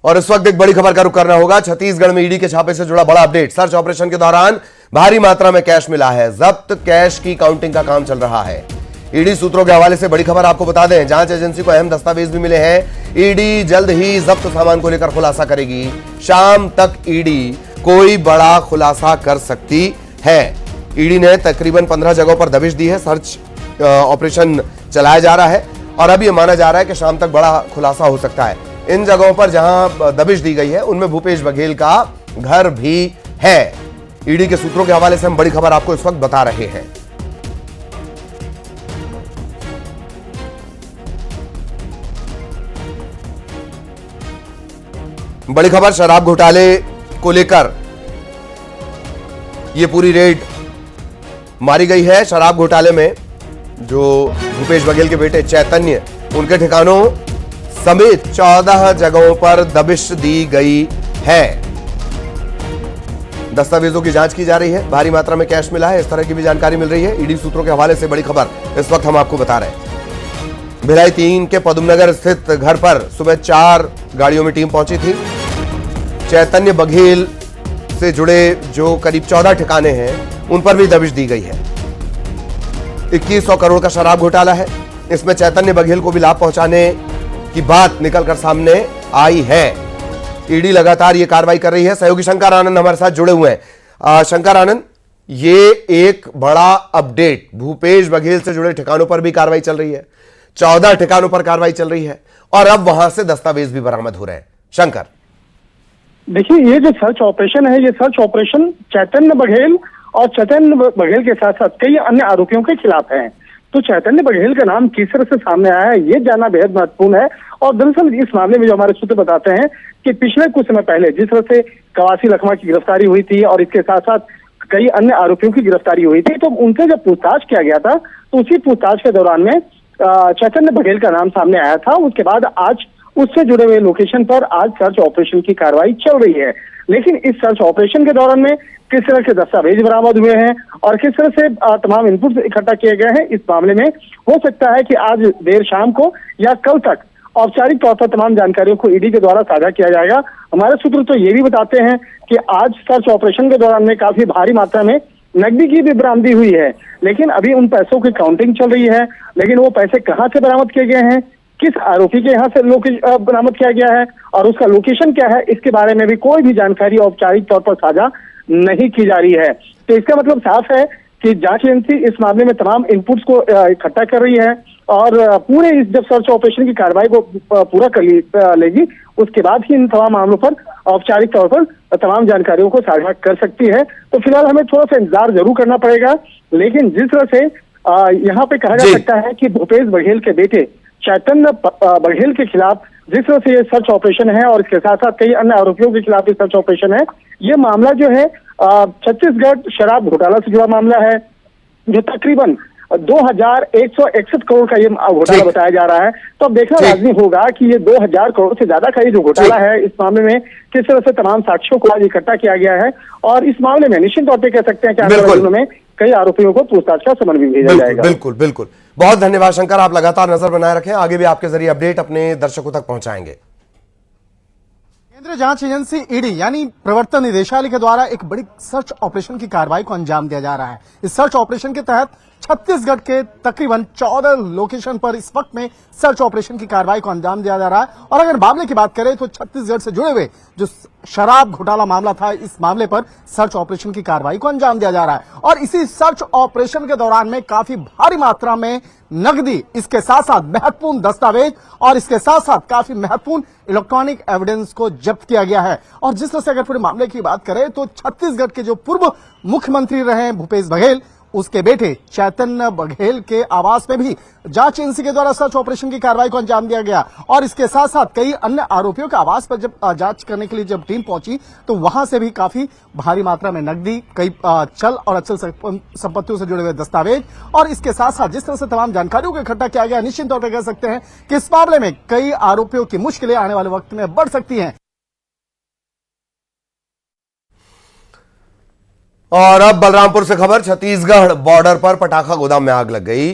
और इस वक्त एक बड़ी खबर का रुख करना होगा। छत्तीसगढ़ में ईडी के छापे से जुड़ा बड़ा अपडेट। सर्च ऑपरेशन के दौरान भारी मात्रा में कैश मिला है। जब्त कैश की काउंटिंग का काम चल रहा है। ईडी सूत्रों के हवाले से बड़ी खबर आपको बता दें, जांच एजेंसी को अहम दस्तावेज भी मिले हैं। ईडी जल्द ही जब्त सामान को लेकर खुलासा करेगी। शाम तक ईडी कोई बड़ा खुलासा कर सकती है। ईडी ने तकरीबन 15 जगहों पर दबिश दी है। सर्च ऑपरेशन चलाया जा रहा है और अब यह माना जा रहा है कि शाम तक बड़ा खुलासा हो सकता है। इन जगहों पर जहां दबिश दी गई है उनमें भूपेश बघेल का घर भी है। ईडी के सूत्रों के हवाले से हम बड़ी खबर आपको इस वक्त बता रहे हैं। बड़ी खबर शराब घोटाले को लेकर यह पूरी रेड मारी गई है। शराब घोटाले में जो भूपेश बघेल के बेटे चैतन्य, उनके ठिकानों समेत 14 जगहों पर दबिश दी गई है। दस्तावेजों की जांच की जा रही है। भारी मात्रा में कैश मिला है, इस तरह की भी जानकारी मिल रही है। ईडी सूत्रों के हवाले से बड़ी खबर इस वक्त हम आपको बता रहे हैं। भिलाई 3 के पदमनगर स्थित घर पर सुबह 4 गाड़ियों में टीम पहुंची थी। चैतन्य बघेल से जुड़े जो करीब 14 ठिकाने हैं उन पर भी दबिश दी गई है। 2100 करोड़ का शराब घोटाला है। इसमें चैतन्य बघेल को भी लाभ पहुंचाने की बात निकलकर सामने आई है। ईडी लगातार ये कार्रवाई कर रही है। सहयोगी शंकर आनंद हमारे साथ जुड़े हुए हैं। शंकर आनंद, ये एक बड़ा अपडेट, भूपेश बघेल से जुड़े ठिकानों पर भी कार्रवाई चल रही है। 14 ठिकानों पर कार्रवाई चल रही है और अब वहां से दस्तावेज भी बरामद हो रहे हैं। शंकर, देखिए, ये जो सर्च ऑपरेशन है, ये सर्च ऑपरेशन चैतन्य बघेल और चैतन्य बघेल के साथ साथ कई अन्य आरोपियों के खिलाफ है। तो चैतन्य बघेल का नाम किस तरह से सामने आया है, ये जानना बेहद महत्वपूर्ण है। और दरअसल इस मामले में जो हमारे सूत्र बताते हैं कि पिछले कुछ समय पहले जिस तरह से कवासी लखमा की गिरफ्तारी हुई थी और इसके साथ साथ कई अन्य आरोपियों की गिरफ्तारी हुई थी, तो उनसे जब पूछताछ किया गया था तो उसी पूछताछ के दौरान में चैतन्य बघेल का नाम सामने आया था। उसके बाद आज उससे जुड़े हुए लोकेशन पर आज सर्च ऑपरेशन की कार्रवाई चल रही है। लेकिन इस सर्च ऑपरेशन के दौरान में किस तरह के दस्तावेज बरामद हुए हैं और किस तरह से तमाम इनपुट इकट्ठा किए गए हैं, इस मामले में हो सकता है कि आज देर शाम को या कल तक औपचारिक तौर पर तमाम जानकारियों को ईडी के द्वारा साझा किया जाएगा। हमारे सूत्र तो ये भी बताते हैं कि आज सर्च ऑपरेशन के दौरान में काफी भारी मात्रा में नकदी की भी बरामदी हुई है। लेकिन अभी उन पैसों की काउंटिंग चल रही है। लेकिन वो पैसे कहाँ से बरामद किए गए हैं, किस आरोपी के यहाँ से बरामद किया गया है और उसका लोकेशन क्या है, इसके बारे में भी कोई भी जानकारी औपचारिक तौर पर साझा नहीं की जा रही है। तो इसका मतलब साफ है कि जांच एजेंसी इस मामले में तमाम इनपुट्स को इकट्ठा कर रही है और पूरे इस जब सर्च ऑपरेशन की कार्रवाई को पूरा कर लेगी, उसके बाद ही इन तमाम मामलों पर औपचारिक तौर पर तमाम जानकारियों को साझा कर सकती है। तो फिलहाल हमें थोड़ा सा इंतजार जरूर करना पड़ेगा। लेकिन जिस तरह से यहाँ पे कहा जा सकता है कि भूपेश बघेल के बेटे चैतन्य बघेल के खिलाफ जिस तरह से ये सर्च ऑपरेशन है और इसके साथ साथ कई अन्य आरोपियों के खिलाफ ये सर्च ऑपरेशन है, ये मामला जो है छत्तीसगढ़ शराब घोटाला से जुड़ा मामला है, जो तकरीबन 2161 करोड़ का ये घोटाला बताया जा रहा है। तो अब देखना लाजमी होगा कि ये 2000 करोड़ से ज्यादा का ये जो घोटाला है, इस मामले में किस तरह से तमाम साक्ष्यों को आज इकट्ठा किया गया है और इस मामले में निश्चित तौर पर कह सकते हैं कि आने वाले दिनों में कई आरोपियों को पूछताछ का समन भी भेजा जाएगा। बिल्कुल बिल्कुल, बहुत धन्यवाद शंकर, आप लगातार नजर बनाए रखें, आगे भी आपके जरिए अपडेट अपने दर्शकों तक पहुंचाएंगे। केंद्रीय जांच एजेंसी ईडी यानी प्रवर्तन निदेशालय के द्वारा एक बड़ी सर्च ऑपरेशन की कार्रवाई को अंजाम दिया जा रहा है। इस सर्च ऑपरेशन के तहत छत्तीसगढ़ के तकरीबन 14 लोकेशन पर इस वक्त में सर्च ऑपरेशन की कार्रवाई को अंजाम दिया जा रहा है। और अगर मामले की बात करें तो छत्तीसगढ़ से जुड़े हुए जो शराब घोटाला मामला था, इस मामले पर सर्च ऑपरेशन की कार्रवाई को अंजाम दिया जा रहा है। और इसी सर्च ऑपरेशन के दौरान में काफी भारी मात्रा में नकदी, इसके साथ साथ महत्वपूर्ण दस्तावेज और इसके साथ साथ काफी महत्वपूर्ण इलेक्ट्रॉनिक एविडेंस को जब्त किया गया है। और जिस तरह से अगर पूरे मामले की बात करें तो छत्तीसगढ़ के जो पूर्व मुख्यमंत्री रहे हैं भूपेश बघेल, उसके बेटे चैतन्य बघेल के आवास में भी जांच एजेंसी के द्वारा सर्च ऑपरेशन की कार्रवाई को अंजाम दिया गया। और इसके साथ साथ कई अन्य आरोपियों के आवास पर जब जांच करने के लिए जब टीम पहुंची तो वहां से भी काफी भारी मात्रा में नकदी, कई चल और अचल संपत्तियों से जुड़े हुए दस्तावेज और इसके साथ साथ जिस तरह से तमाम जानकारियों को इकट्ठा किया गया, निश्चित तौर पर कह सकते हैं कि इस मामले में कई आरोपियों की मुश्किलें आने वाले वक्त में बढ़ सकती हैं। और अब बलरामपुर से खबर, छत्तीसगढ़ बॉर्डर पर पटाखा गोदाम में आग लग गई।